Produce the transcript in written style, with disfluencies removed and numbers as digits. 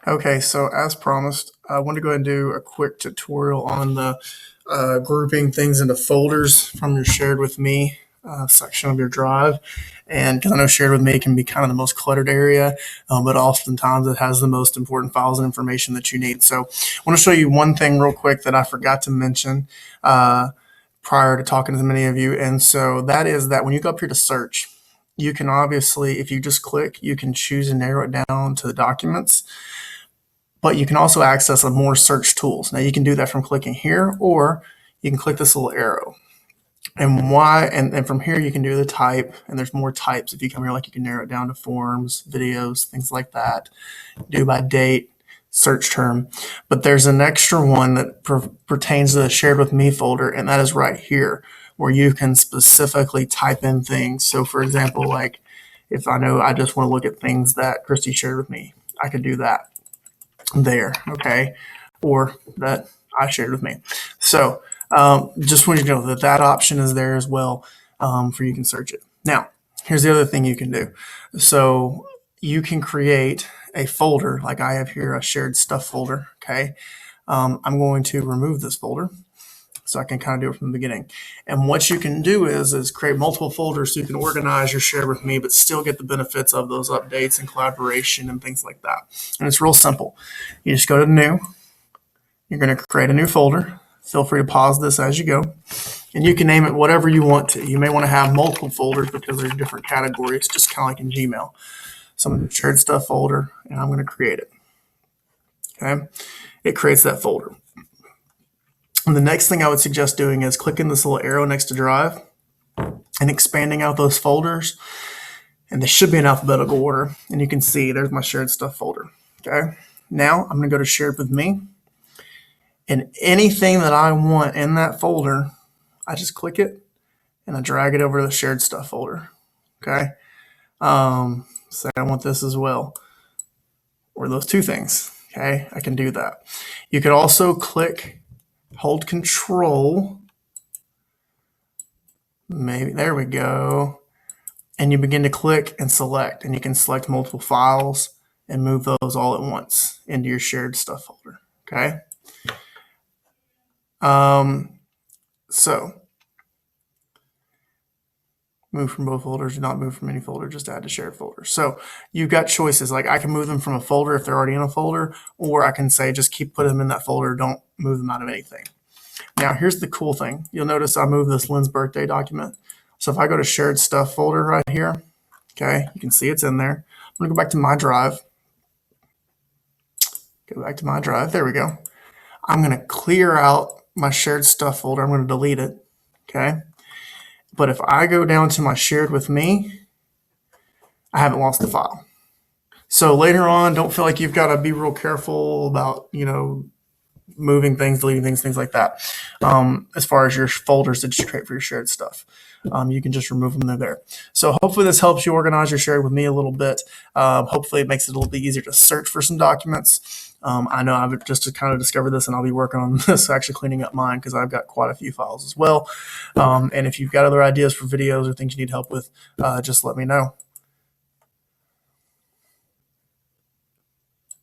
Okay, so as promised, I want to go ahead and do a quick tutorial on the grouping things into folders from your shared with me section of your drive. And because I know shared with me can be kind of the most cluttered area, but oftentimes it has the most important files and information that you need. So I want to show you one thing real quick that I forgot to mention prior to talking to many of you. And so that is that when you go up here to search, you can obviously, if you just click, you can choose and narrow it down to the documents. But you can also access more search tools. Now you can do that from clicking here, or you can click this little arrow. And from here you can do the type, and there's more types. If you come here, like you can narrow it down to forms, videos, things like that. Do by date, search term. But there's an extra one that pertains to the shared with me folder, and that is right here, where you can specifically type in things. So for example, like if I know I just want to look at things that Christy shared with me, I could do that there, okay, or that I shared with me. So just want you to know that that option is there as well for you can search it. Now, here's the other thing you can do. So you can create a folder like I have here, a shared stuff folder, okay. I'm going to remove this folder so I can kind of do it from the beginning. And what you can do is create multiple folders so you can organize your share with me, but still get the benefits of those updates and collaboration and things like that. And it's real simple. You just go to new, you're going to create a new folder. Feel free to pause this as you go. And you can name it whatever you want to. You may want to have multiple folders because there's different categories, just kind of like in Gmail. So I'm going to shared stuff folder, and I'm going to create it. Okay, it creates that folder. And the next thing I would suggest doing is clicking this little arrow next to drive and expanding out those folders. And they should be in alphabetical order. And you can see there's my shared stuff folder. Okay. Now I'm going to go to shared with me. And anything that I want in that folder, I just click it and I drag it over to the shared stuff folder. Okay. Say I want this as well, or those two things. Okay. I can do that. You could also hold control, maybe, there we go. And you begin to click and select, and you can select multiple files and move those all at once into your shared stuff folder, okay? So move from both folders, do not move from any folder, just add to shared folder. So you've got choices, like I can move them from a folder if they're already in a folder, or I can say just keep putting them in that folder, don't move them out of anything. Now here's the cool thing. You'll notice I moved this Lynn's birthday document. So if I go to shared stuff folder right here, okay, you can see it's in there. I'm gonna go back to my drive. Go back to my drive, there we go. I'm gonna clear out my shared stuff folder. I'm gonna delete it, okay? But if I go down to my shared with me, I haven't lost the file. So later on, don't feel like you've got to be real careful about, moving things, deleting things, things like that. As far as your folders that you create for your shared stuff, you can just remove them there. So hopefully this helps you organize your shared with me a little bit. Hopefully it makes it a little bit easier to search for some documents. I know I've just kind of discovered this, and I'll be working on this, actually cleaning up mine, because I've got quite a few files as well. And if you've got other ideas for videos or things you need help with, just let me know.